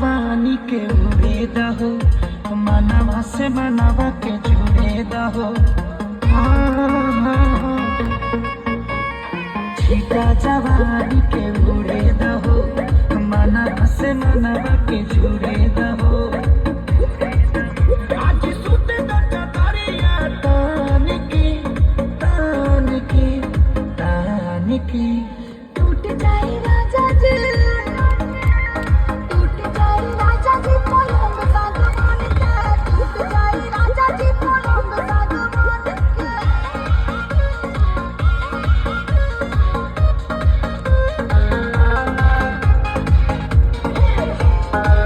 जवानी के उड़े दहो, मनवा से मनवा के जुड़े दहो। छीटा जवानी के उड़े दहो, मनवा से मनवा के जुड़े दहो।